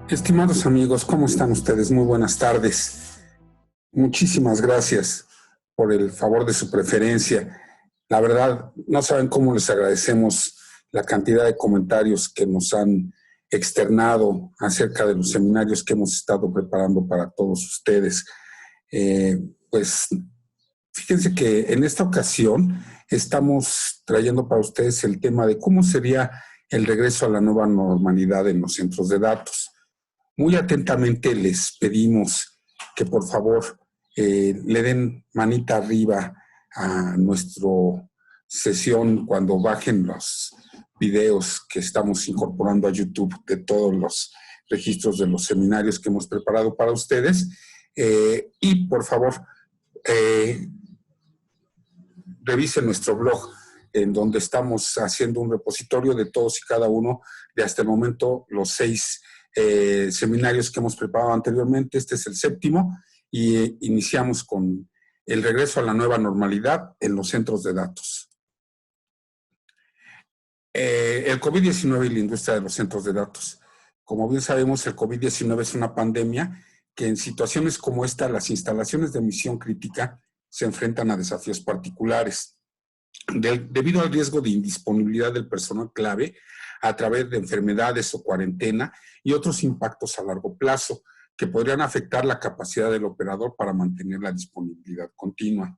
Estimados amigos, ¿cómo están ustedes? Muy buenas tardes. Muchísimas gracias por el favor de su preferencia. La verdad, no saben cómo les agradecemos la cantidad de comentarios que nos han externado acerca de los seminarios que hemos estado preparando para todos ustedes. Pues fíjense que en esta ocasión estamos trayendo para ustedes el tema de cómo sería el regreso a la nueva normalidad en los centros de datos. Muy atentamente les pedimos que por favor le den manita arriba a nuestra sesión cuando bajen los videos que estamos incorporando a YouTube de todos los registros de los seminarios que hemos preparado para ustedes. Y por favor, revisen nuestro blog, en donde estamos haciendo un repositorio de todos y cada uno de hasta el momento los 6 seminarios que hemos preparado anteriormente. Este es el 7º y iniciamos con el regreso a la nueva normalidad en los centros de datos. El COVID-19 y la industria de los centros de datos. Como bien sabemos, el COVID-19 es una pandemia que en situaciones como esta, las instalaciones de misión crítica se enfrentan a desafíos particulares. Debido al riesgo de indisponibilidad del personal clave a través de enfermedades o cuarentena y otros impactos a largo plazo que podrían afectar la capacidad del operador para mantener la disponibilidad continua.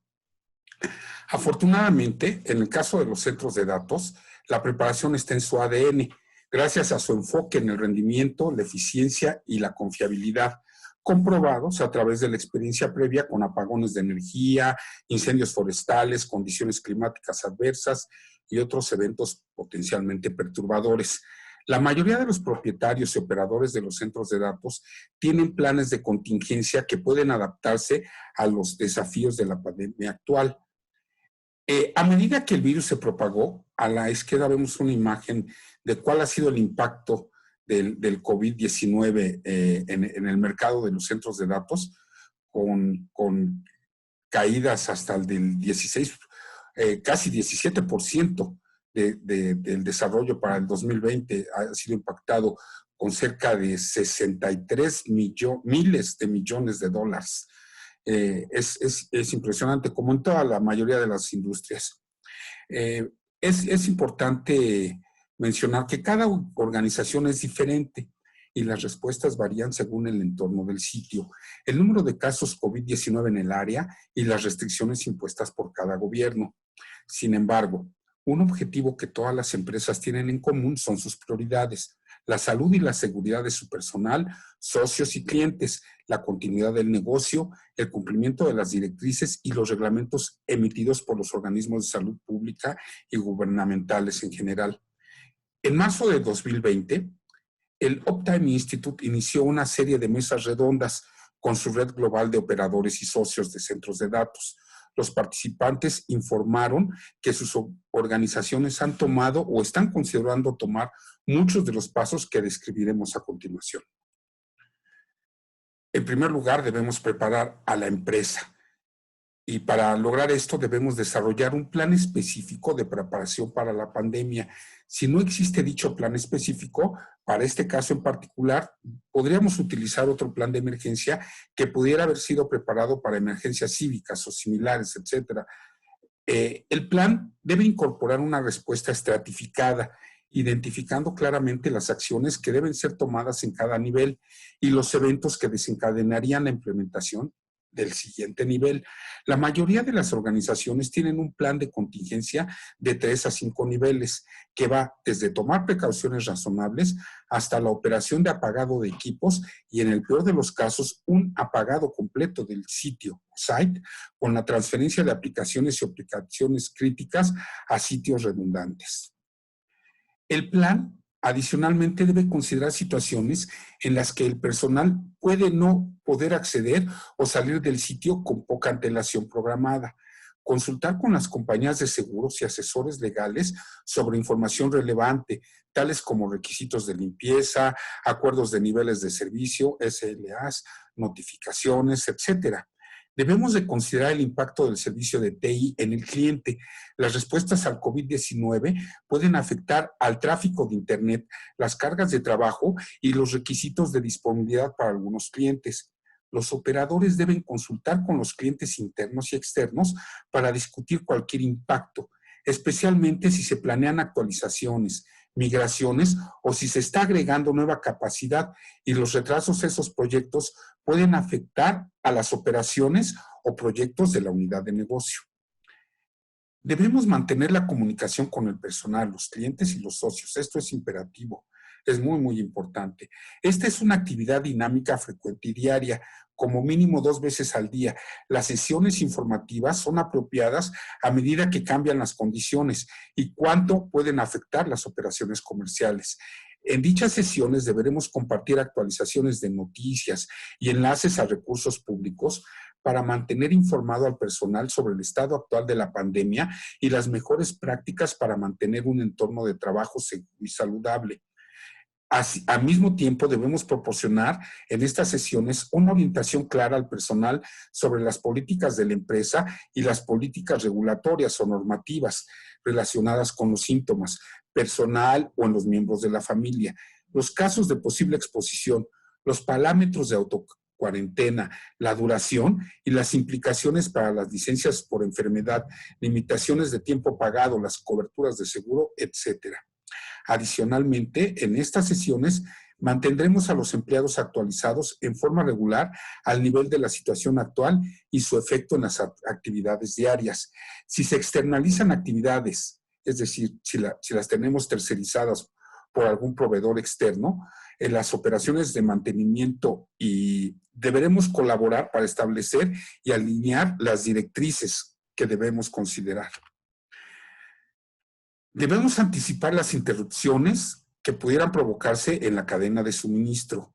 Afortunadamente, en el caso de los centros de datos, la preparación está en su ADN, gracias a su enfoque en el rendimiento, la eficiencia y la confiabilidad, comprobados a través de la experiencia previa con apagones de energía, incendios forestales, condiciones climáticas adversas y otros eventos potencialmente perturbadores. La mayoría de los propietarios y operadores de los centros de datos tienen planes de contingencia que pueden adaptarse a los desafíos de la pandemia actual. A medida que el virus se propagó, a la izquierda vemos una imagen de cuál ha sido el impacto del COVID-19 en el mercado de los centros de datos, con caídas hasta el del 16, casi 17% del desarrollo para el 2020 ha sido impactado con cerca de 63 miles de millones de dólares. Es impresionante, como en toda la mayoría de las industrias. Es importante mencionar que cada organización es diferente y las respuestas varían según el entorno del sitio, el número de casos COVID-19 en el área y las restricciones impuestas por cada gobierno. Sin embargo, un objetivo que todas las empresas tienen en común son sus prioridades: la salud y la seguridad de su personal, socios y clientes, la continuidad del negocio, el cumplimiento de las directrices y los reglamentos emitidos por los organismos de salud pública y gubernamentales en general. En marzo de 2020, el Uptime Institute inició una serie de mesas redondas con su red global de operadores y socios de centros de datos. Los participantes informaron que sus organizaciones han tomado o están considerando tomar muchos de los pasos que describiremos a continuación. En primer lugar, debemos preparar a la empresa. Y para lograr esto debemos desarrollar un plan específico de preparación para la pandemia. Si no existe dicho plan específico, para este caso en particular, podríamos utilizar otro plan de emergencia que pudiera haber sido preparado para emergencias cívicas o similares, etc. El plan debe incorporar una respuesta estratificada, identificando claramente las acciones que deben ser tomadas en cada nivel y los eventos que desencadenarían la implementación del siguiente nivel. La mayoría de las organizaciones tienen un plan de contingencia de 3 a 5 niveles, que va desde tomar precauciones razonables hasta la operación de apagado de equipos y, en el peor de los casos, un apagado completo del sitio o site, con la transferencia de aplicaciones y aplicaciones críticas a sitios redundantes. El plan adicionalmente debe considerar situaciones en las que el personal puede no poder acceder o salir del sitio con poca antelación programada. Consultar con las compañías de seguros y asesores legales sobre información relevante, tales como requisitos de limpieza, acuerdos de niveles de servicio, SLAs, notificaciones, etc. Debemos de considerar el impacto del servicio de TI en el cliente. Las respuestas al COVID-19 pueden afectar al tráfico de Internet, las cargas de trabajo y los requisitos de disponibilidad para algunos clientes. Los operadores deben consultar con los clientes internos y externos para discutir cualquier impacto, especialmente si se planean actualizaciones, migraciones o si se está agregando nueva capacidad, y los retrasos de esos proyectos pueden afectar a las operaciones o proyectos de la unidad de negocio. Debemos mantener la comunicación con el personal, los clientes y los socios. Esto es imperativo, es muy, muy importante. Esta es una actividad dinámica frecuente y diaria, como mínimo 2 veces al día. Las sesiones informativas son apropiadas a medida que cambian las condiciones y cuánto pueden afectar las operaciones comerciales. En dichas sesiones deberemos compartir actualizaciones de noticias y enlaces a recursos públicos para mantener informado al personal sobre el estado actual de la pandemia y las mejores prácticas para mantener un entorno de trabajo seguro y saludable. Así, al mismo tiempo, debemos proporcionar en estas sesiones una orientación clara al personal sobre las políticas de la empresa y las políticas regulatorias o normativas relacionadas con los síntomas, personal o en los miembros de la familia, los casos de posible exposición, los parámetros de autocuarentena, la duración y las implicaciones para las licencias por enfermedad, limitaciones de tiempo pagado, las coberturas de seguro, etcétera. Adicionalmente, en estas sesiones mantendremos a los empleados actualizados en forma regular al nivel de la situación actual y su efecto en las actividades diarias. Si se externalizan actividades, es decir, si las tenemos tercerizadas por algún proveedor externo, en las operaciones de mantenimiento, y deberemos colaborar para establecer y alinear las directrices que debemos considerar. Debemos anticipar las interrupciones que pudieran provocarse en la cadena de suministro.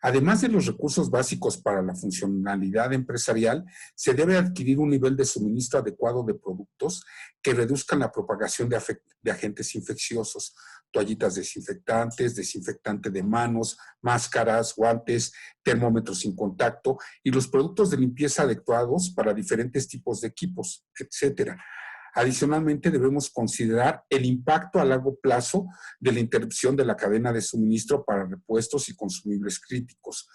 Además de los recursos básicos para la funcionalidad empresarial, se debe adquirir un nivel de suministro adecuado de productos que reduzcan la propagación de agentes infecciosos, toallitas desinfectantes, desinfectante de manos, máscaras, guantes, termómetros sin contacto y los productos de limpieza adecuados para diferentes tipos de equipos, etcétera. Adicionalmente, debemos considerar el impacto a largo plazo de la interrupción de la cadena de suministro para repuestos y consumibles críticos.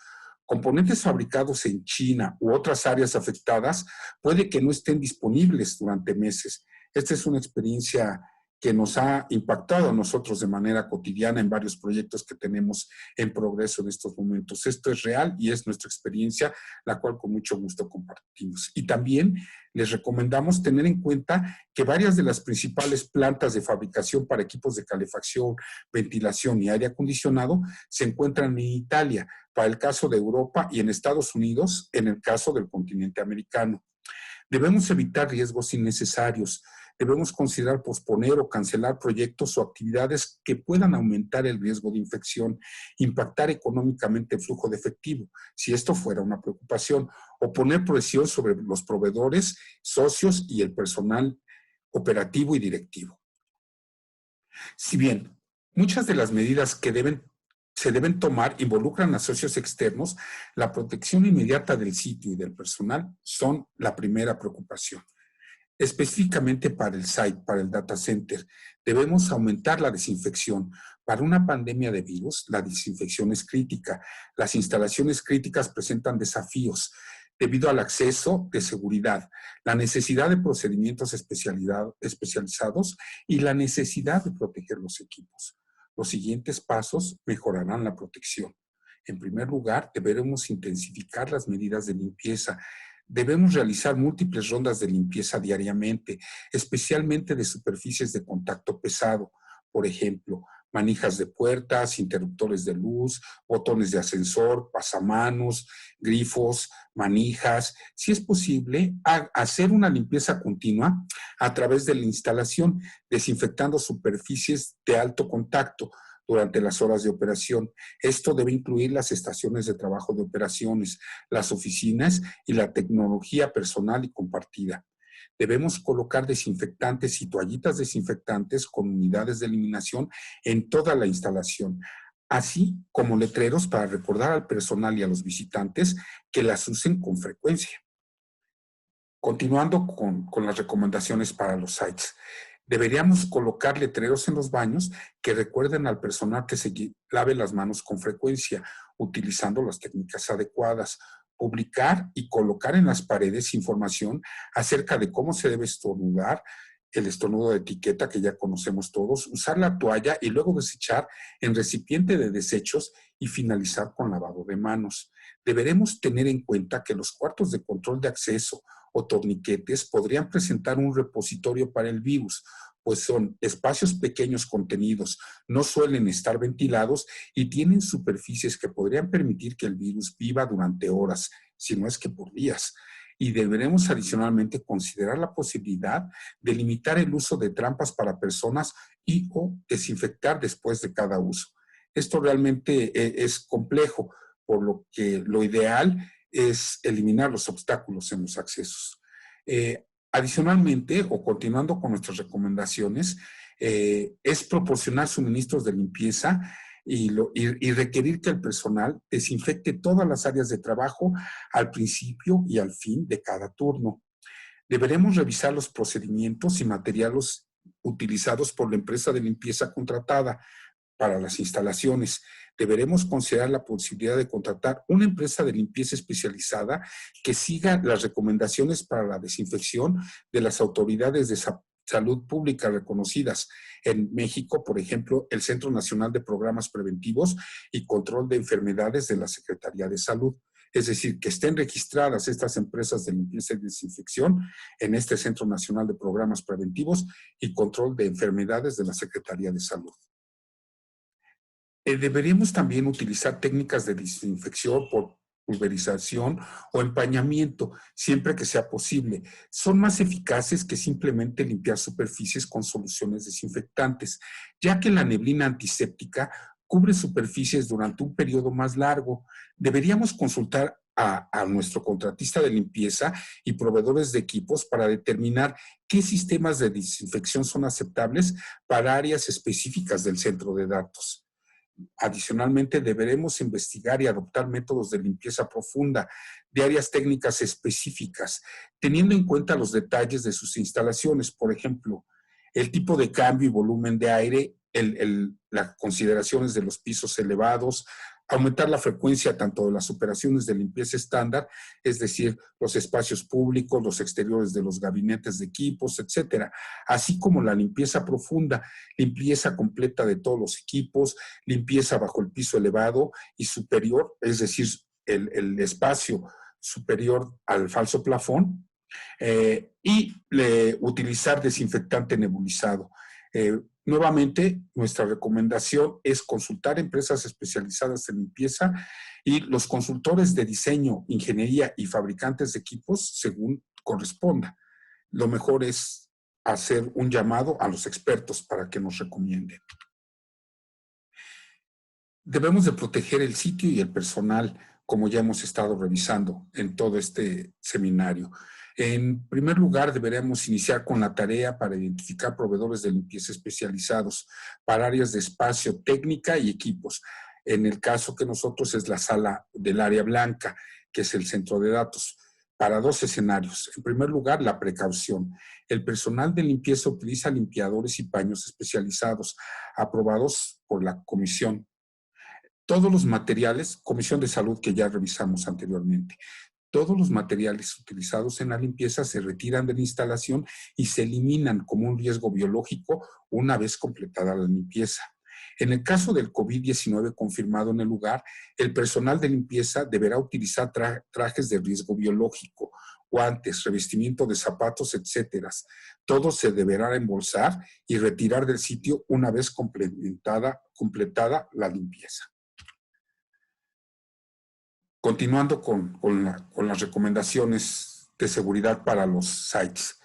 Componentes fabricados en China u otras áreas afectadas puede que no estén disponibles durante meses. Esta es una experiencia que nos ha impactado a nosotros de manera cotidiana en varios proyectos que tenemos en progreso en estos momentos. Esto es real y es nuestra experiencia, la cual con mucho gusto compartimos. Y también les recomendamos tener en cuenta que varias de las principales plantas de fabricación para equipos de calefacción, ventilación y aire acondicionado se encuentran en Italia, para el caso de Europa, y en Estados Unidos, en el caso del continente americano. Debemos evitar riesgos innecesarios. Debemos considerar posponer o cancelar proyectos o actividades que puedan aumentar el riesgo de infección, impactar económicamente el flujo de efectivo, si esto fuera una preocupación, o poner presión sobre los proveedores, socios y el personal operativo y directivo. Si bien muchas de las medidas que se deben tomar involucran a socios externos, la protección inmediata del sitio y del personal son la primera preocupación. Específicamente para el site, para el data center, debemos aumentar la desinfección. Para una pandemia de virus, la desinfección es crítica. Las instalaciones críticas presentan desafíos debido al acceso de seguridad, la necesidad de procedimientos especializados y la necesidad de proteger los equipos. Los siguientes pasos mejorarán la protección. En primer lugar, deberemos intensificar las medidas de limpieza. Debemos realizar múltiples rondas de limpieza diariamente, especialmente de superficies de contacto pesado. Por ejemplo, manijas de puertas, interruptores de luz, botones de ascensor, pasamanos, grifos, manijas. Si es posible, hacer una limpieza continua a través de la instalación, desinfectando superficies de alto contacto durante las horas de operación. Esto debe incluir las estaciones de trabajo de operaciones, las oficinas y la tecnología personal y compartida. Debemos colocar desinfectantes y toallitas desinfectantes con unidades de eliminación en toda la instalación, así como letreros para recordar al personal y a los visitantes que las usen con frecuencia. Continuando con las recomendaciones para los sites. Deberíamos colocar letreros en los baños que recuerden al personal que se lave las manos con frecuencia, utilizando las técnicas adecuadas. Publicar y colocar en las paredes información acerca de cómo se debe estornudar, el estornudo de etiqueta que ya conocemos todos, usar la toalla y luego desechar en recipiente de desechos y finalizar con lavado de manos. Deberemos tener en cuenta que los cuartos de control de acceso o torniquetes podrían presentar un repositorio para el virus, pues son espacios pequeños contenidos, no suelen estar ventilados y tienen superficies que podrían permitir que el virus viva durante horas, si no es que por días. Y deberemos adicionalmente considerar la posibilidad de limitar el uso de trampas para personas y o desinfectar después de cada uso. Esto realmente es complejo, por lo que lo ideal es eliminar los obstáculos en los accesos. Adicionalmente, o continuando con nuestras recomendaciones, es proporcionar suministros de limpieza y requerir que el personal desinfecte todas las áreas de trabajo al principio y al fin de cada turno. Deberemos revisar los procedimientos y materiales utilizados por la empresa de limpieza contratada para las instalaciones. Deberemos considerar la posibilidad de contratar una empresa de limpieza especializada que siga las recomendaciones para la desinfección de las autoridades de salud pública reconocidas. En México, por ejemplo, el Centro Nacional de Programas Preventivos y Control de Enfermedades de la Secretaría de Salud. Es decir, que estén registradas estas empresas de limpieza y desinfección en este Centro Nacional de Programas Preventivos y Control de Enfermedades de la Secretaría de Salud. Deberíamos también utilizar técnicas de desinfección por pulverización o empañamiento, siempre que sea posible. Son más eficaces que simplemente limpiar superficies con soluciones desinfectantes, ya que la neblina antiséptica cubre superficies durante un periodo más largo. Deberíamos consultar a nuestro contratista de limpieza y proveedores de equipos para determinar qué sistemas de desinfección son aceptables para áreas específicas del centro de datos. Adicionalmente, deberemos investigar y adoptar métodos de limpieza profunda de áreas técnicas específicas, teniendo en cuenta los detalles de sus instalaciones, por ejemplo, el tipo de cambio y volumen de aire, las consideraciones de los pisos elevados, aumentar la frecuencia tanto de las operaciones de limpieza estándar, es decir, los espacios públicos, los exteriores de los gabinetes de equipos, etcétera, así como la limpieza profunda, limpieza completa de todos los equipos, limpieza bajo el piso elevado y superior, es decir, el espacio superior al falso plafón, utilizar desinfectante nebulizado. Nuevamente, nuestra recomendación es consultar empresas especializadas en limpieza y los consultores de diseño, ingeniería y fabricantes de equipos según corresponda. Lo mejor es hacer un llamado a los expertos para que nos recomienden. Debemos de proteger el sitio y el personal, como ya hemos estado revisando en todo este seminario. En primer lugar, deberemos iniciar con la tarea para identificar proveedores de limpieza especializados para áreas de espacio, técnica y equipos. En el caso que nosotros es la sala del área blanca, que es el centro de datos, para dos escenarios. En primer lugar, la precaución. El personal de limpieza utiliza limpiadores y paños especializados, aprobados por la comisión. Todos los materiales, Comisión de Salud que ya revisamos anteriormente, todos los materiales utilizados en la limpieza se retiran de la instalación y se eliminan como un riesgo biológico una vez completada la limpieza. En el caso del COVID-19 confirmado en el lugar, el personal de limpieza deberá utilizar trajes de riesgo biológico, guantes, revestimiento de zapatos, etcétera. Todo se deberá embolsar y retirar del sitio una vez completada la limpieza. Continuando con las recomendaciones de seguridad para los sites,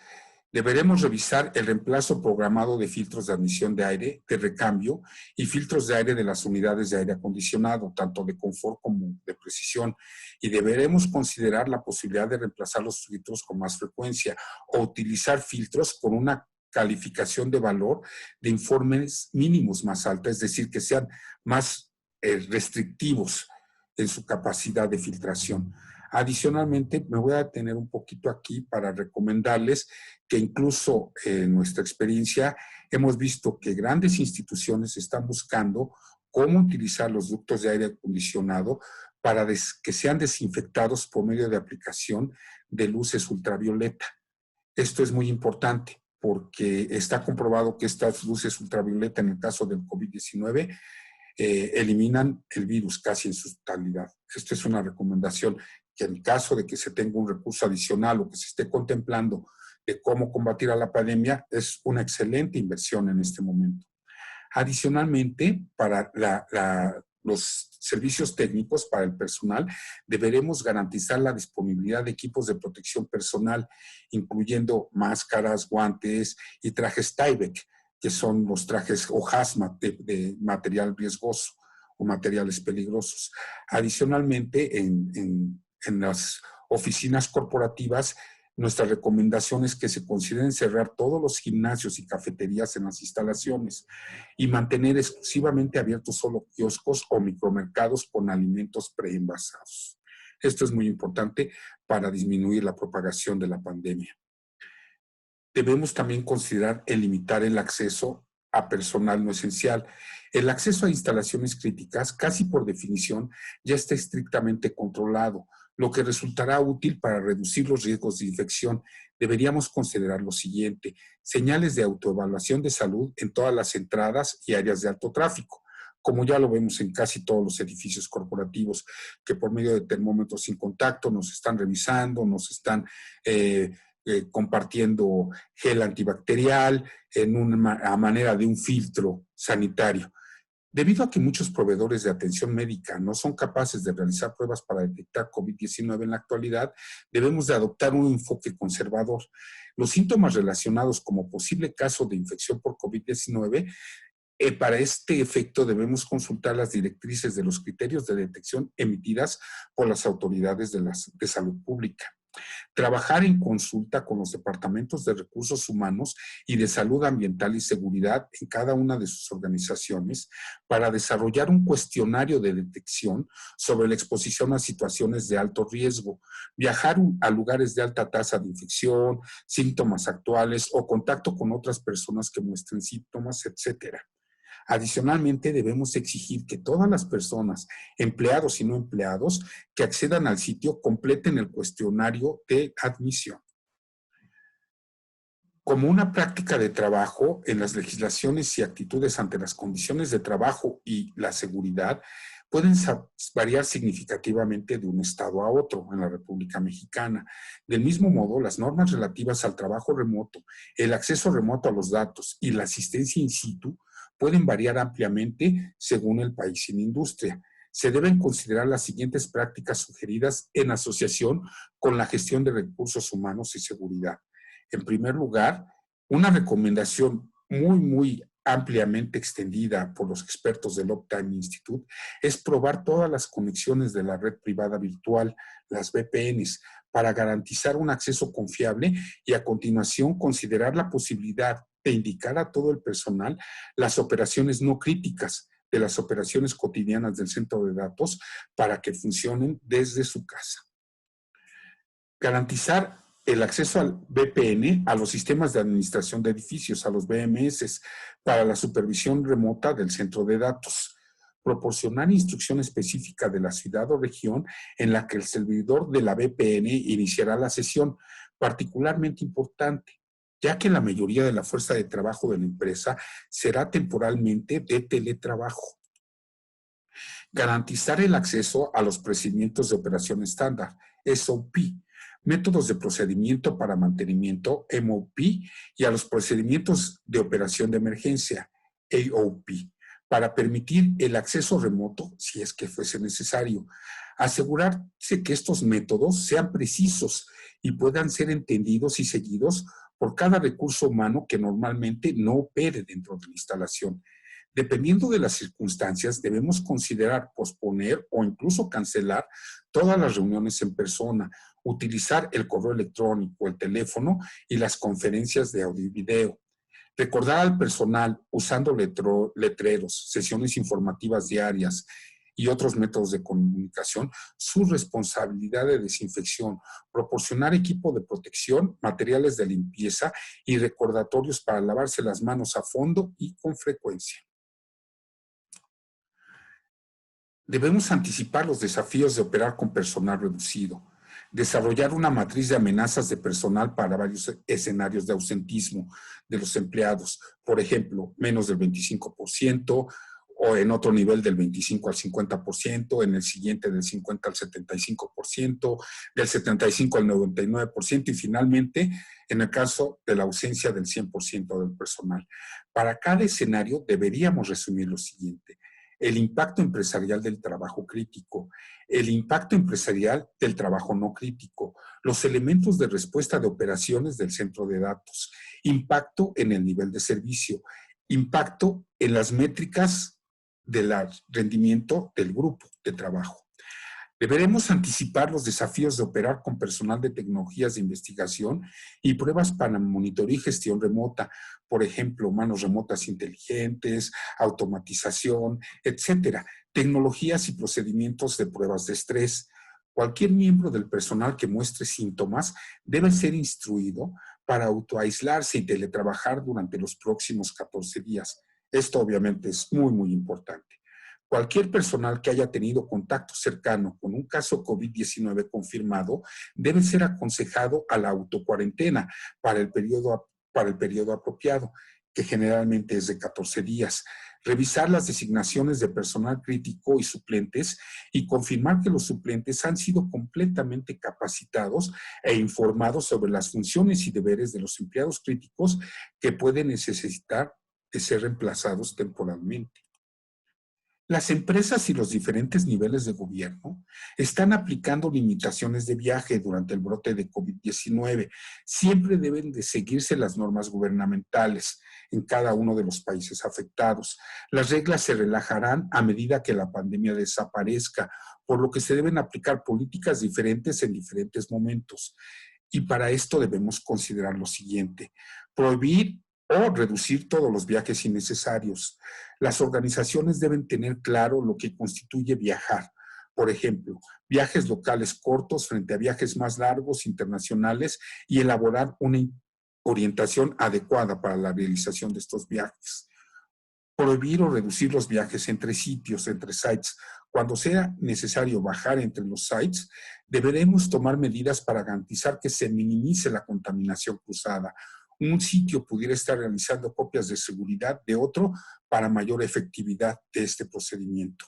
deberemos revisar el reemplazo programado de filtros de admisión de aire, de recambio y filtros de aire de las unidades de aire acondicionado, tanto de confort como de precisión, y deberemos considerar la posibilidad de reemplazar los filtros con más frecuencia o utilizar filtros con una calificación de valor de informes mínimos más alta, es decir, que sean más restrictivos en su capacidad de filtración. Adicionalmente, me voy a detener un poquito aquí para recomendarles que incluso en nuestra experiencia hemos visto que grandes instituciones están buscando cómo utilizar los ductos de aire acondicionado para que sean desinfectados por medio de aplicación de luces ultravioleta. Esto es muy importante porque está comprobado que estas luces ultravioleta en el caso del COVID-19 eliminan el virus casi en su totalidad. Esto es una recomendación que en caso de que se tenga un recurso adicional o que se esté contemplando de cómo combatir a la pandemia, es una excelente inversión en este momento. Adicionalmente, para los servicios técnicos, para el personal, deberemos garantizar la disponibilidad de equipos de protección personal, incluyendo máscaras, guantes y trajes Tyvek, que son los trajes o hazmat de material riesgoso o materiales peligrosos. Adicionalmente, en las oficinas corporativas, nuestra recomendación es que se consideren cerrar todos los gimnasios y cafeterías en las instalaciones y mantener exclusivamente abiertos solo kioscos o micromercados con alimentos preenvasados. Esto es muy importante para disminuir la propagación de la pandemia. Debemos también considerar el limitar el acceso a personal no esencial. El acceso a instalaciones críticas, casi por definición, ya está estrictamente controlado, lo que resultará útil para reducir los riesgos de infección. Deberíamos considerar lo siguiente: señales de autoevaluación de salud en todas las entradas y áreas de alto tráfico, como ya lo vemos en casi todos los edificios corporativos, que por medio de termómetros sin contacto nos están revisando, nos están compartiendo gel antibacterial a manera de un filtro sanitario. Debido a que muchos proveedores de atención médica no son capaces de realizar pruebas para detectar COVID-19 en la actualidad, debemos de adoptar un enfoque conservador. Los síntomas relacionados como posible caso de infección por COVID-19, para este efecto debemos consultar las directrices de los criterios de detección emitidas por las autoridades de salud pública. Trabajar en consulta con los departamentos de recursos humanos y de salud ambiental y seguridad en cada una de sus organizaciones para desarrollar un cuestionario de detección sobre la exposición a situaciones de alto riesgo, viajar a lugares de alta tasa de infección, síntomas actuales o contacto con otras personas que muestren síntomas, etcétera. Adicionalmente, debemos exigir que todas las personas, empleados y no empleados, que accedan al sitio completen el cuestionario de admisión. Como una práctica de trabajo en las legislaciones y actitudes ante las condiciones de trabajo y la seguridad, pueden variar significativamente de un estado a otro en la República Mexicana. Del mismo modo, las normas relativas al trabajo remoto, el acceso remoto a los datos y la asistencia in situ pueden variar ampliamente según el país y la industria. Se deben considerar las siguientes prácticas sugeridas en asociación con la gestión de recursos humanos y seguridad. En primer lugar, una recomendación muy ampliamente extendida por los expertos del Uptime Institute es probar todas las conexiones de la red privada virtual, las VPNs, para garantizar un acceso confiable y a continuación considerar la posibilidad de indicar a todo el personal las operaciones no críticas de las operaciones cotidianas del centro de datos para que funcionen desde su casa. Garantizar el acceso al VPN, a los sistemas de administración de edificios, a los BMS, para la supervisión remota del centro de datos. Proporcionar instrucción específica de la ciudad o región en la que el servidor de la VPN iniciará la sesión, particularmente importante, ya que la mayoría de la fuerza de trabajo de la empresa será temporalmente de teletrabajo. Garantizar el acceso a los procedimientos de operación estándar, SOP, métodos de procedimiento para mantenimiento, MOP, y a los procedimientos de operación de emergencia, AOP, para permitir el acceso remoto si es que fuese necesario. Asegurarse que estos métodos sean precisos y puedan ser entendidos y seguidos por cada recurso humano que normalmente no opere dentro de la instalación. Dependiendo de las circunstancias, debemos considerar posponer o incluso cancelar todas las reuniones en persona, utilizar el correo electrónico, el teléfono y las conferencias de audio y video. Recordar al personal usando letreros, sesiones informativas diarias y otros métodos de comunicación, su responsabilidad de desinfección, proporcionar equipo de protección, materiales de limpieza y recordatorios para lavarse las manos a fondo y con frecuencia. Debemos anticipar los desafíos de operar con personal reducido, desarrollar una matriz de amenazas de personal para varios escenarios de ausentismo de los empleados, por ejemplo, menos del 25%, o en otro nivel del 25 al 50%, en el siguiente del 50 al 75%, del 75 al 99% y finalmente en el caso de la ausencia del 100% del personal. Para cada escenario deberíamos resumir lo siguiente: el impacto empresarial del trabajo crítico, el impacto empresarial del trabajo no crítico, los elementos de respuesta de operaciones del centro de datos, impacto en el nivel de servicio, impacto en las métricas del rendimiento del grupo de trabajo. Deberemos anticipar los desafíos de operar con personal de tecnologías de investigación y pruebas para monitoreo y gestión remota, por ejemplo, manos remotas inteligentes, automatización, etcétera, tecnologías y procedimientos de pruebas de estrés. Cualquier miembro del personal que muestre síntomas debe ser instruido para autoaislarse y teletrabajar durante los próximos 14 días. Esto obviamente es muy, muy importante. Cualquier personal que haya tenido contacto cercano con un caso COVID-19 confirmado debe ser aconsejado a la autocuarentena para el periodo apropiado, que generalmente es de 14 días. Revisar las designaciones de personal crítico y suplentes y confirmar que los suplentes han sido completamente capacitados e informados sobre las funciones y deberes de los empleados críticos que pueden necesitar de ser reemplazados temporalmente. Las empresas y los diferentes niveles de gobierno están aplicando limitaciones de viaje durante el brote de COVID-19. Siempre deben de seguirse las normas gubernamentales en cada uno de los países afectados. Las reglas se relajarán a medida que la pandemia desaparezca, por lo que se deben aplicar políticas diferentes en diferentes momentos. Y para esto debemos considerar lo siguiente: prohibir o reducir todos los viajes innecesarios. Las organizaciones deben tener claro lo que constituye viajar. Por ejemplo, viajes locales cortos frente a viajes más largos, internacionales, y elaborar una orientación adecuada para la realización de estos viajes. Prohibir o reducir los viajes entre sitios, entre sites. Cuando sea necesario bajar entre los sites, deberemos tomar medidas para garantizar que se minimice la contaminación cruzada. Un sitio pudiera estar realizando copias de seguridad de otro para mayor efectividad de este procedimiento.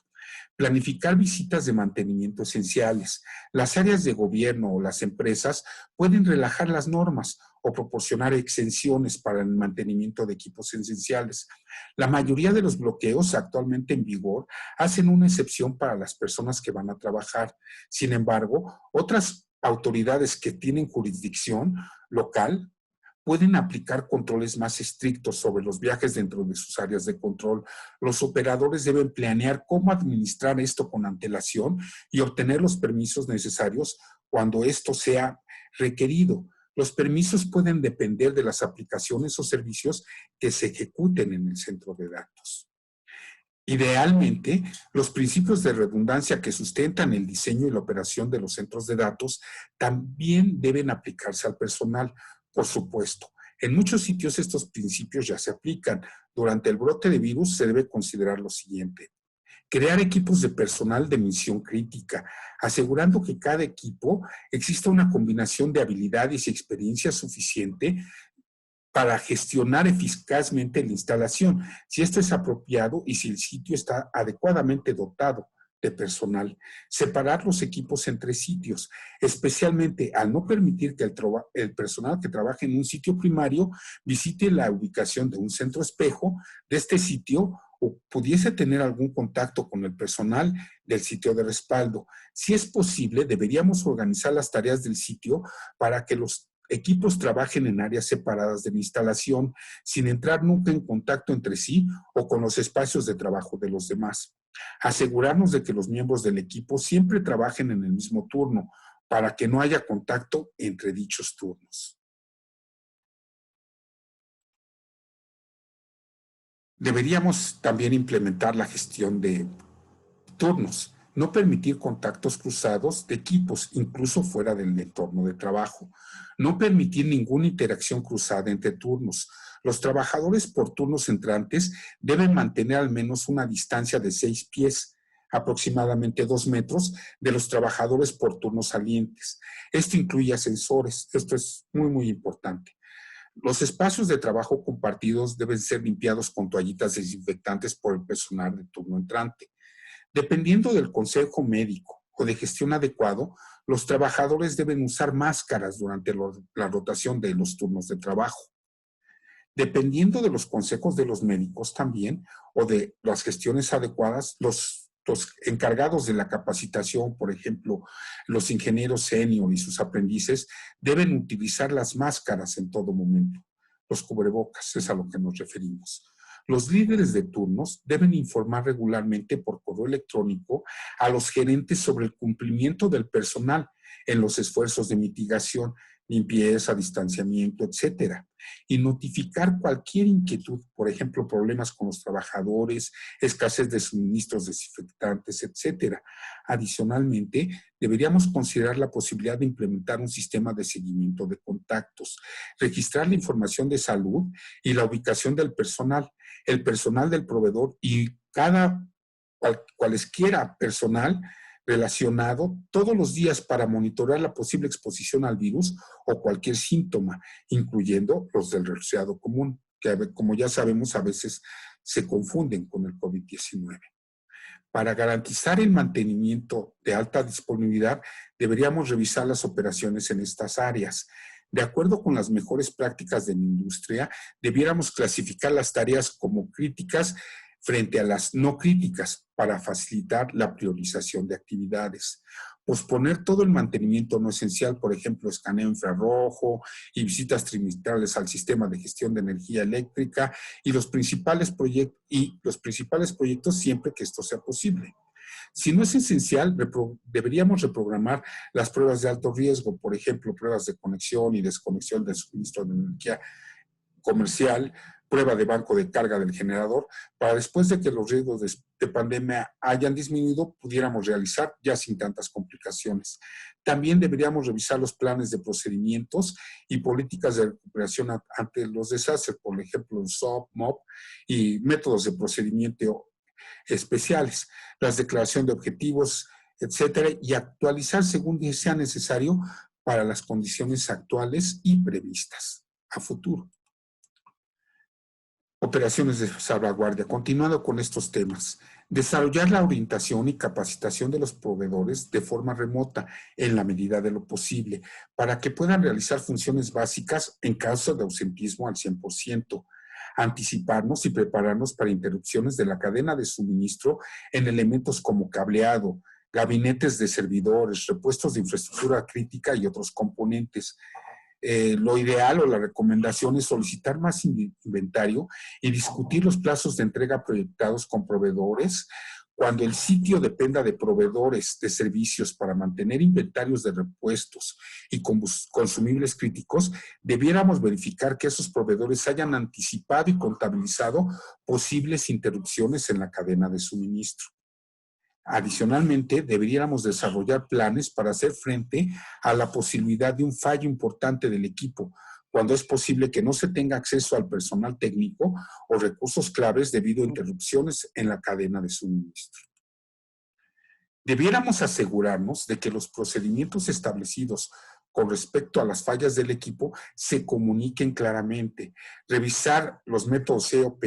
Planificar visitas de mantenimiento esenciales. Las áreas de gobierno o las empresas pueden relajar las normas o proporcionar exenciones para el mantenimiento de equipos esenciales. La mayoría de los bloqueos actualmente en vigor hacen una excepción para las personas que van a trabajar. Sin embargo, otras autoridades que tienen jurisdicción local pueden aplicar controles más estrictos sobre los viajes dentro de sus áreas de control. Los operadores deben planear cómo administrar esto con antelación y obtener los permisos necesarios cuando esto sea requerido. Los permisos pueden depender de las aplicaciones o servicios que se ejecuten en el centro de datos. Idealmente, los principios de redundancia que sustentan el diseño y la operación de los centros de datos también deben aplicarse al personal. Por supuesto, en muchos sitios estos principios ya se aplican. Durante el brote de virus se debe considerar lo siguiente: crear equipos de personal de misión crítica, asegurando que cada equipo exista una combinación de habilidades y experiencia suficiente para gestionar eficazmente la instalación, si esto es apropiado y si el sitio está adecuadamente dotado de personal. Separar los equipos entre sitios, especialmente al no permitir que el personal que trabaje en un sitio primario visite la ubicación de un centro espejo de este sitio o pudiese tener algún contacto con el personal del sitio de respaldo. Si es posible, deberíamos organizar las tareas del sitio para que los equipos trabajen en áreas separadas de la instalación, sin entrar nunca en contacto entre sí o con los espacios de trabajo de los demás. Asegurarnos de que los miembros del equipo siempre trabajen en el mismo turno para que no haya contacto entre dichos turnos. Deberíamos también implementar la gestión de Turnos. No permitir contactos cruzados de equipos, incluso fuera del entorno de trabajo. No permitir ninguna interacción cruzada entre turnos. Los trabajadores por turnos entrantes deben mantener al menos una distancia de 6 pies, aproximadamente 2 metros, de los trabajadores por turnos salientes. Esto incluye ascensores. Esto es muy, muy importante. Los espacios de trabajo compartidos deben ser limpiados con toallitas desinfectantes por el personal de turno entrante. Dependiendo del consejo médico o de gestión adecuado, los trabajadores deben usar máscaras durante la rotación de los turnos de trabajo. Dependiendo de los consejos de los médicos también o de las gestiones adecuadas, los encargados de la capacitación, por ejemplo, los ingenieros senior y sus aprendices, deben utilizar las máscaras en todo momento. Los cubrebocas es a lo que nos referimos. Los líderes de turnos deben informar regularmente por correo electrónico a los gerentes sobre el cumplimiento del personal en los esfuerzos de mitigación, limpieza, distanciamiento, etcétera, y notificar cualquier inquietud, por ejemplo, problemas con los trabajadores, escasez de suministros desinfectantes, etcétera. Adicionalmente, deberíamos considerar la posibilidad de implementar un sistema de seguimiento de contactos, registrar la información de salud y la ubicación del personal, el personal del proveedor y cualesquiera personal relacionado todos los días para monitorear la posible exposición al virus o cualquier síntoma, incluyendo los del resfriado común, que como ya sabemos a veces se confunden con el COVID-19. Para garantizar el mantenimiento de alta disponibilidad, deberíamos revisar las operaciones en estas áreas. De acuerdo con las mejores prácticas de la industria, debiéramos clasificar las tareas como críticas frente a las no críticas para facilitar la priorización de actividades. Posponer todo el mantenimiento no esencial, por ejemplo, escaneo infrarrojo y visitas trimestrales al sistema de gestión de energía eléctrica y los principales proyectos siempre que esto sea posible. Si no es esencial, deberíamos reprogramar las pruebas de alto riesgo, por ejemplo, pruebas de conexión y desconexión del suministro de energía comercial, prueba de banco de carga del generador, para después de que los riesgos de pandemia hayan disminuido, pudiéramos realizar ya sin tantas complicaciones. También deberíamos revisar los planes de procedimientos y políticas de recuperación ante los desastres, por ejemplo, el SOP, MOP y métodos de procedimiento especiales, las declaraciones de objetivos, etcétera, y actualizar según sea necesario para las condiciones actuales y previstas a futuro. Operaciones de salvaguardia. Continuando con estos temas, desarrollar la orientación y capacitación de los proveedores de forma remota en la medida de lo posible para que puedan realizar funciones básicas en caso de ausentismo al 100%. Anticiparnos y prepararnos para interrupciones de la cadena de suministro en elementos como cableado, gabinetes de servidores, repuestos de infraestructura crítica y otros componentes. Lo ideal o la recomendación es solicitar más inventario y discutir los plazos de entrega proyectados con proveedores. Cuando el sitio dependa de proveedores de servicios para mantener inventarios de repuestos y consumibles críticos, debiéramos verificar que esos proveedores hayan anticipado y contabilizado posibles interrupciones en la cadena de suministro. Adicionalmente, deberíamos desarrollar planes para hacer frente a la posibilidad de un fallo importante del equipo, cuando es posible que no se tenga acceso al personal técnico o recursos claves debido a interrupciones en la cadena de suministro. Debiéramos asegurarnos de que los procedimientos establecidos con respecto a las fallas del equipo se comuniquen claramente. Revisar los métodos COP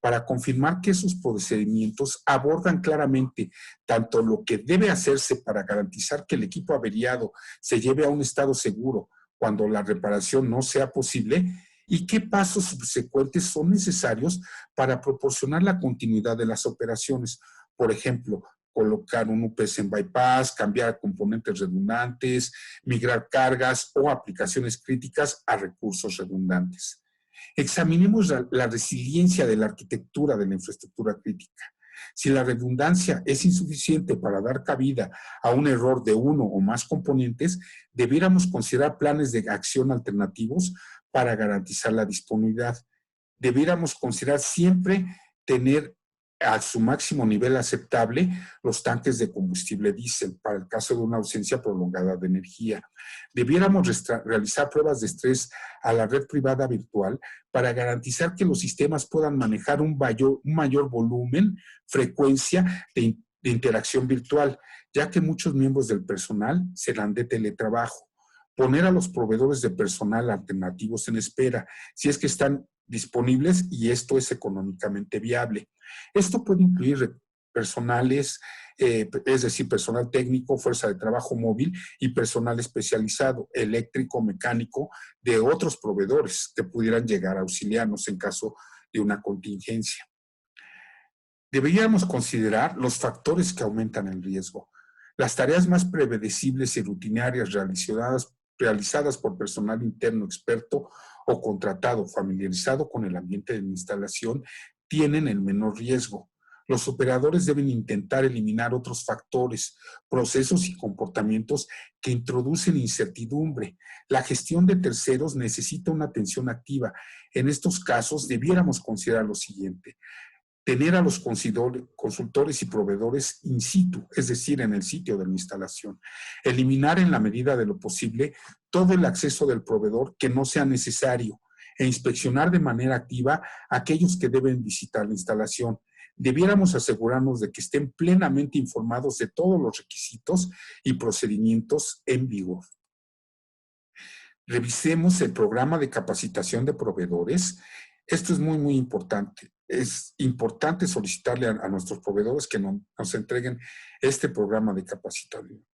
para confirmar que esos procedimientos abordan claramente tanto lo que debe hacerse para garantizar que el equipo averiado se lleve a un estado seguro cuando la reparación no sea posible y qué pasos subsecuentes son necesarios para proporcionar la continuidad de las operaciones. Por ejemplo, colocar un UPS en bypass, cambiar componentes redundantes, migrar cargas o aplicaciones críticas a recursos redundantes. Examinemos la resiliencia de la arquitectura de la infraestructura crítica. Si la redundancia es insuficiente para dar cabida a un error de uno o más componentes, debiéramos considerar planes de acción alternativos para garantizar la disponibilidad. Debiéramos considerar siempre tener a su máximo nivel aceptable los tanques de combustible diésel para el caso de una ausencia prolongada de energía. Debiéramos realizar pruebas de estrés a la red privada virtual para garantizar que los sistemas puedan manejar un mayor volumen, frecuencia de interacción virtual, ya que muchos miembros del personal serán de teletrabajo. Poner a los proveedores de personal alternativos en espera, si es que están disponibles y esto es económicamente viable. Esto puede incluir personales, es decir, personal técnico, fuerza de trabajo móvil y personal especializado, eléctrico, mecánico, de otros proveedores que pudieran llegar a auxiliarnos en caso de una contingencia. Deberíamos considerar los factores que aumentan el riesgo. Las tareas más predecibles y rutinarias realizadas por personal interno experto o contratado familiarizado con el ambiente de la instalación tienen el menor riesgo. Los operadores deben intentar eliminar otros factores, procesos y comportamientos que introducen incertidumbre. La gestión de terceros necesita una atención activa. En estos casos, debiéramos considerar lo siguiente: tener a los consultores y proveedores in situ, es decir, en el sitio de la instalación. Eliminar en la medida de lo posible todo el acceso del proveedor que no sea necesario e inspeccionar de manera activa a aquellos que deben visitar la instalación. Debiéramos asegurarnos de que estén plenamente informados de todos los requisitos y procedimientos en vigor. Revisemos el programa de capacitación de proveedores. Esto es muy, muy importante. Es importante solicitarle a nuestros proveedores que nos entreguen este programa de capacitación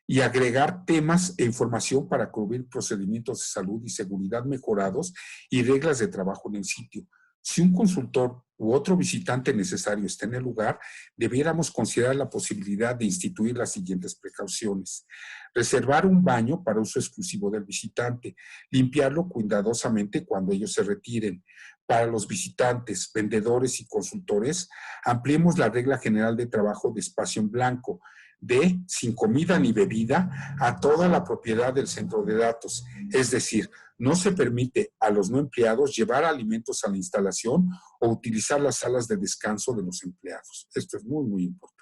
y agregar temas e información para cubrir procedimientos de salud y seguridad mejorados y reglas de trabajo en el sitio. Si un consultor u otro visitante necesario está en el lugar, debiéramos considerar la posibilidad de instituir las siguientes precauciones. Reservar un baño para uso exclusivo del visitante, limpiarlo cuidadosamente cuando ellos se retiren. Para los visitantes, vendedores y consultores, ampliemos la regla general de trabajo de espacio en blanco, de sin comida ni bebida a toda la propiedad del centro de datos. Es decir, no se permite a los no empleados llevar alimentos a la instalación o utilizar las salas de descanso de los empleados. Esto es muy, muy importante.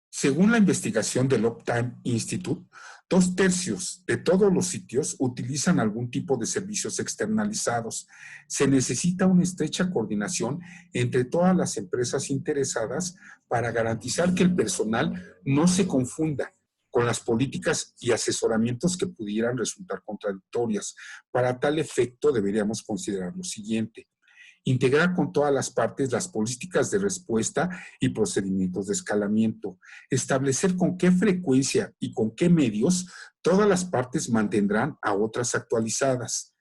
Según la investigación del Uptime Institute, 2/3 de todos los sitios utilizan algún tipo de servicios externalizados. Se necesita una estrecha coordinación entre todas las empresas interesadas para garantizar que el personal no se confunda con las políticas y asesoramientos que pudieran resultar contradictorias. Para tal efecto, deberíamos considerar lo siguiente: integrar con todas las partes las políticas de respuesta y procedimientos de escalamiento. Establecer con qué frecuencia y con qué medios todas las partes mantendrán a otras actualizadas.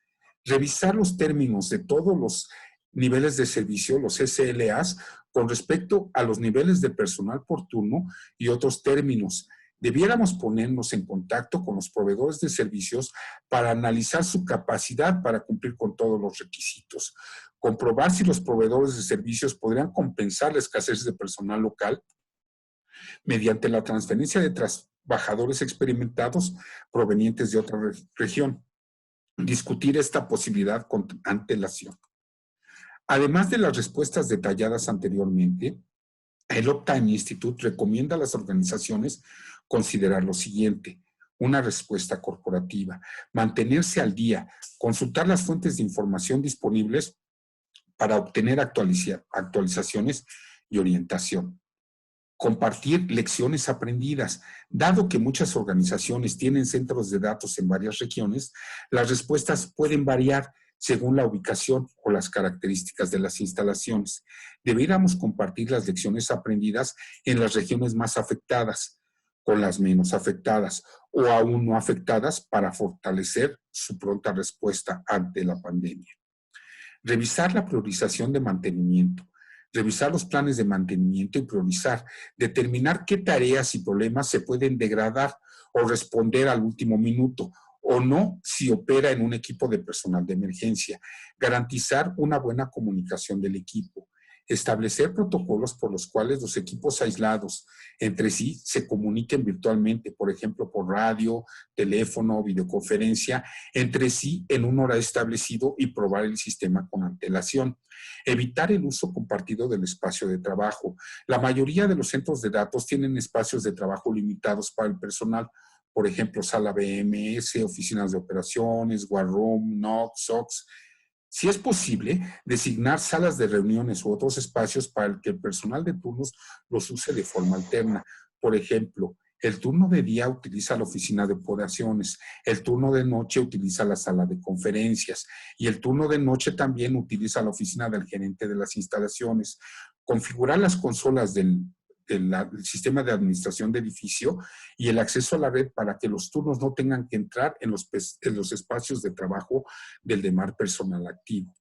Revisar los términos de todos los niveles de servicio, los SLAs, con respecto a los niveles de personal por turno y otros términos. Debiéramos ponernos en contacto con los proveedores de servicios para analizar su capacidad para cumplir con todos los requisitos. Comprobar si los proveedores de servicios podrían compensar la escasez de personal local mediante la transferencia de trabajadores experimentados provenientes de otra región. Discutir esta posibilidad con antelación. Además de las respuestas detalladas anteriormente, el Uptime Institute recomienda a las organizaciones considerar lo siguiente: una respuesta corporativa, mantenerse al día, consultar las fuentes de información disponibles para obtener actualizaciones y orientación. Compartir lecciones aprendidas. Dado que muchas organizaciones tienen centros de datos en varias regiones, las respuestas pueden variar según la ubicación o las características de las instalaciones. Deberíamos compartir las lecciones aprendidas en las regiones más afectadas, con las menos afectadas o aún no afectadas para fortalecer su pronta respuesta ante la pandemia. Revisar la priorización de mantenimiento. Revisar los planes de mantenimiento y priorizar. Determinar qué tareas y problemas se pueden degradar o responder al último minuto o no si opera en un equipo de personal de emergencia. Garantizar una buena comunicación del equipo. Establecer protocolos por los cuales los equipos aislados entre sí se comuniquen virtualmente, por ejemplo, por radio, teléfono, videoconferencia, entre sí en un horario establecido y probar el sistema con antelación. Evitar el uso compartido del espacio de trabajo. La mayoría de los centros de datos tienen espacios de trabajo limitados para el personal, por ejemplo, sala BMS, oficinas de operaciones, War Room, NOC, SOX. Si es posible, designar salas de reuniones u otros espacios para el que el personal de turnos los use de forma alterna. Por ejemplo, el turno de día utiliza la oficina de operaciones, el turno de noche utiliza la sala de conferencias y el turno de noche también utiliza la oficina del gerente de las instalaciones. Configurar las consolas del sistema de administración de edificio y el acceso a la red para que los turnos no tengan que entrar en los espacios de trabajo del demás personal activo.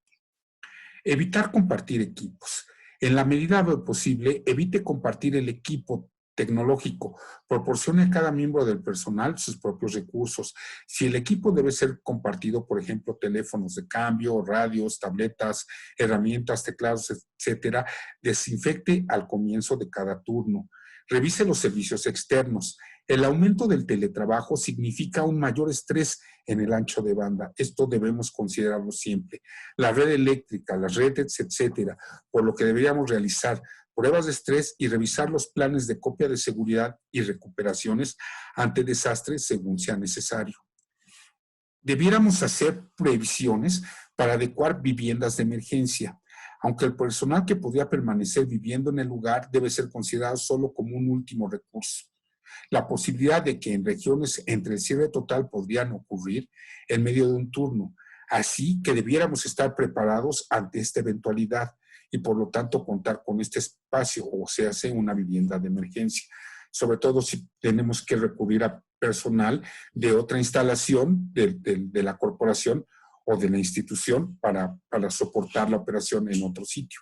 Evitar compartir equipos. En la medida posible, evite compartir el equipo tecnológico. Proporcione a cada miembro del personal sus propios recursos. Si el equipo debe ser compartido, por ejemplo, teléfonos de cambio, radios, tabletas, herramientas, teclados, etcétera, desinfecte al comienzo de cada turno. Revise los servicios externos. El aumento del teletrabajo significa un mayor estrés en el ancho de banda. Esto debemos considerarlo siempre. La red eléctrica, las redes, etcétera, por lo que deberíamos realizar pruebas de estrés y revisar los planes de copia de seguridad y recuperaciones ante desastres según sea necesario. Debiéramos hacer previsiones para adecuar viviendas de emergencia, aunque el personal que podría permanecer viviendo en el lugar debe ser considerado solo como un último recurso. La posibilidad de que en regiones entre el cierre total podrían ocurrir en medio de un turno, así que debiéramos estar preparados ante esta eventualidad y por lo tanto contar con este espacio o se hace una vivienda de emergencia, sobre todo si tenemos que recurrir a personal de otra instalación de la corporación o de la institución para soportar la operación en otro sitio.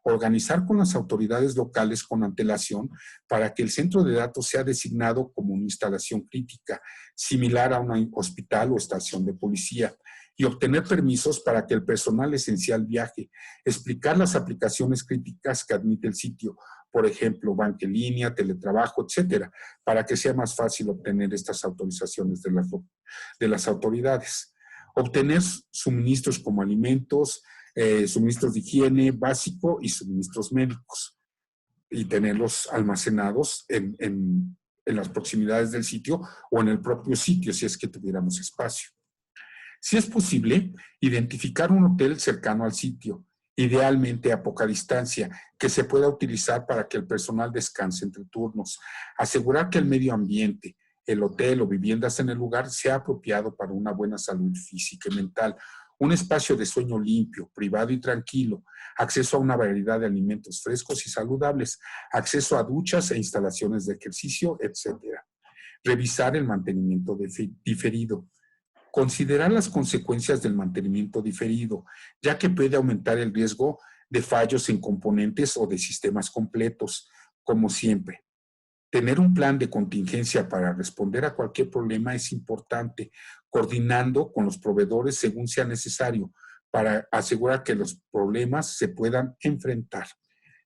Organizar con las autoridades locales con antelación para que el centro de datos sea designado como una instalación crítica, similar a un hospital o estación de policía, y obtener permisos para que el personal esencial viaje, explicar las aplicaciones críticas que admite el sitio, por ejemplo, banca en línea, teletrabajo, etcétera, para que sea más fácil obtener estas autorizaciones de las autoridades. Obtener suministros como alimentos, suministros de higiene básico y suministros médicos y tenerlos almacenados en las proximidades del sitio o en el propio sitio si es que tuviéramos espacio. Si es posible, identificar un hotel cercano al sitio, idealmente a poca distancia, que se pueda utilizar para que el personal descanse entre turnos. Asegurar que el medio ambiente, el hotel o viviendas en el lugar sea apropiado para una buena salud física y mental. Un espacio de sueño limpio, privado y tranquilo, acceso a una variedad de alimentos frescos y saludables, acceso a duchas e instalaciones de ejercicio, etc. Revisar el mantenimiento diferido. Considerar las consecuencias del mantenimiento diferido, ya que puede aumentar el riesgo de fallos en componentes o de sistemas completos, como siempre. Tener un plan de contingencia para responder a cualquier problema es importante, coordinando con los proveedores según sea necesario, para asegurar que los problemas se puedan enfrentar.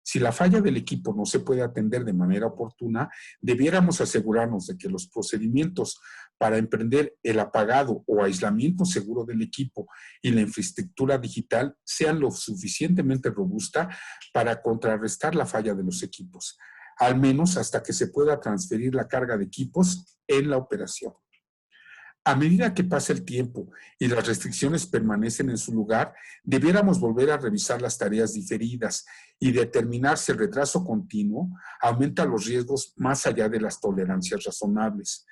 Si la falla del equipo no se puede atender de manera oportuna, debiéramos asegurarnos de que los procedimientos para emprender el apagado o aislamiento seguro del equipo y la infraestructura digital sean lo suficientemente robusta para contrarrestar la falla de los equipos, al menos hasta que se pueda transferir la carga de equipos en la operación. A medida que pasa el tiempo y las restricciones permanecen en su lugar, debiéramos volver a revisar las tareas diferidas y determinar si el retraso continuo aumenta los riesgos más allá de las tolerancias razonables.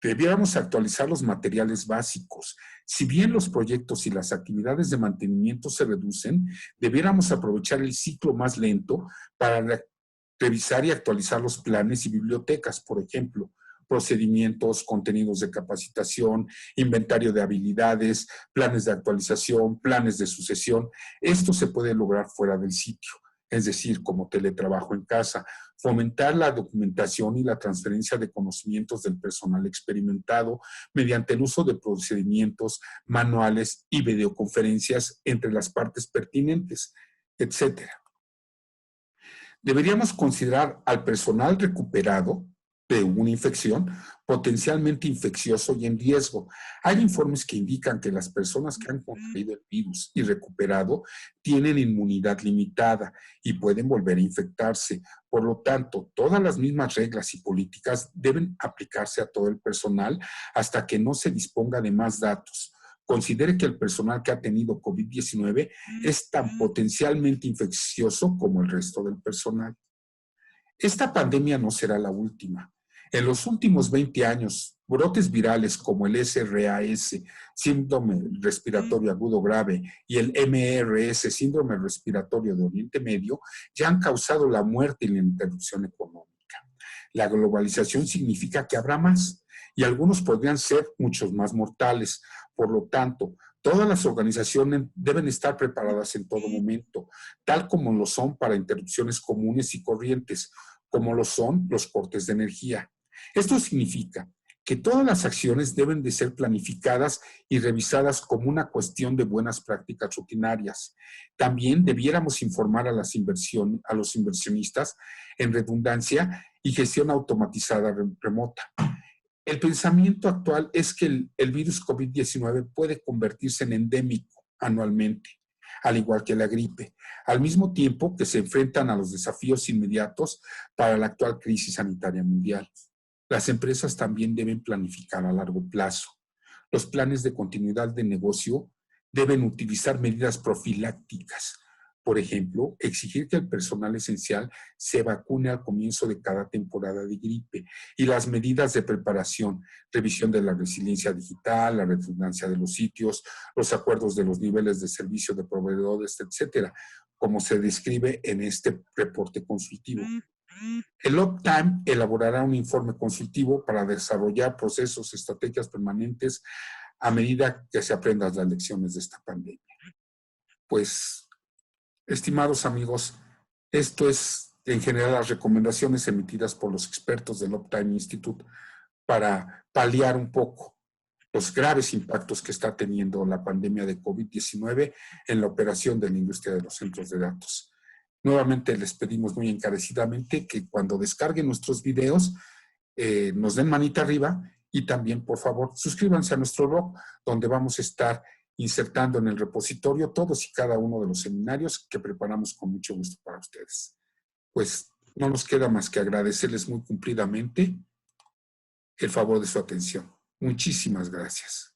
Debiéramos actualizar los materiales básicos. Si bien los proyectos y las actividades de mantenimiento se reducen, debiéramos aprovechar el ciclo más lento para revisar y actualizar los planes y bibliotecas, por ejemplo, procedimientos, contenidos de capacitación, inventario de habilidades, planes de actualización, planes de sucesión. Esto se puede lograr fuera del sitio, es decir, como teletrabajo en casa. Fomentar la documentación y la transferencia de conocimientos del personal experimentado mediante el uso de procedimientos, manuales y videoconferencias entre las partes pertinentes, etcétera. Deberíamos considerar al personal recuperado de una infección potencialmente infeccioso y en riesgo. Hay informes que indican que las personas que han contraído el virus y recuperado tienen inmunidad limitada y pueden volver a infectarse. Por lo tanto, todas las mismas reglas y políticas deben aplicarse a todo el personal hasta que no se disponga de más datos. Considere que el personal que ha tenido COVID-19 es tan potencialmente infeccioso como el resto del personal. Esta pandemia no será la última. En los últimos 20 años, brotes virales como el SRAS, síndrome respiratorio agudo grave, y el MRS, síndrome respiratorio de Oriente Medio, ya han causado la muerte y la interrupción económica. La globalización significa que habrá más, y algunos podrían ser muchos más mortales. Por lo tanto, todas las organizaciones deben estar preparadas en todo momento, tal como lo son para interrupciones comunes y corrientes, como lo son los cortes de energía. Esto significa que todas las acciones deben de ser planificadas y revisadas como una cuestión de buenas prácticas rutinarias. También debiéramos informar a los inversionistas en redundancia y gestión automatizada remota. El pensamiento actual es que el virus COVID-19 puede convertirse en endémico anualmente, al igual que la gripe, al mismo tiempo que se enfrentan a los desafíos inmediatos para la actual crisis sanitaria mundial. Las empresas también deben planificar a largo plazo. Los planes de continuidad de negocio deben utilizar medidas profilácticas. Por ejemplo, exigir que el personal esencial se vacune al comienzo de cada temporada de gripe y las medidas de preparación, revisión de la resiliencia digital, la redundancia de los sitios, los acuerdos de los niveles de servicio de proveedores, etcétera, como se describe en este reporte consultivo. El Uptime elaborará un informe consultivo para desarrollar procesos, estrategias permanentes a medida que se aprendan las lecciones de esta pandemia. Pues, estimados amigos, esto es en general las recomendaciones emitidas por los expertos del Uptime Institute para paliar un poco los graves impactos que está teniendo la pandemia de COVID-19 en la operación de la industria de los centros de datos. Nuevamente les pedimos muy encarecidamente que cuando descarguen nuestros videos nos den manita arriba y también, por favor, suscríbanse a nuestro blog donde vamos a estar insertando en el repositorio todos y cada uno de los seminarios que preparamos con mucho gusto para ustedes. Pues no nos queda más que agradecerles muy cumplidamente el favor de su atención. Muchísimas gracias.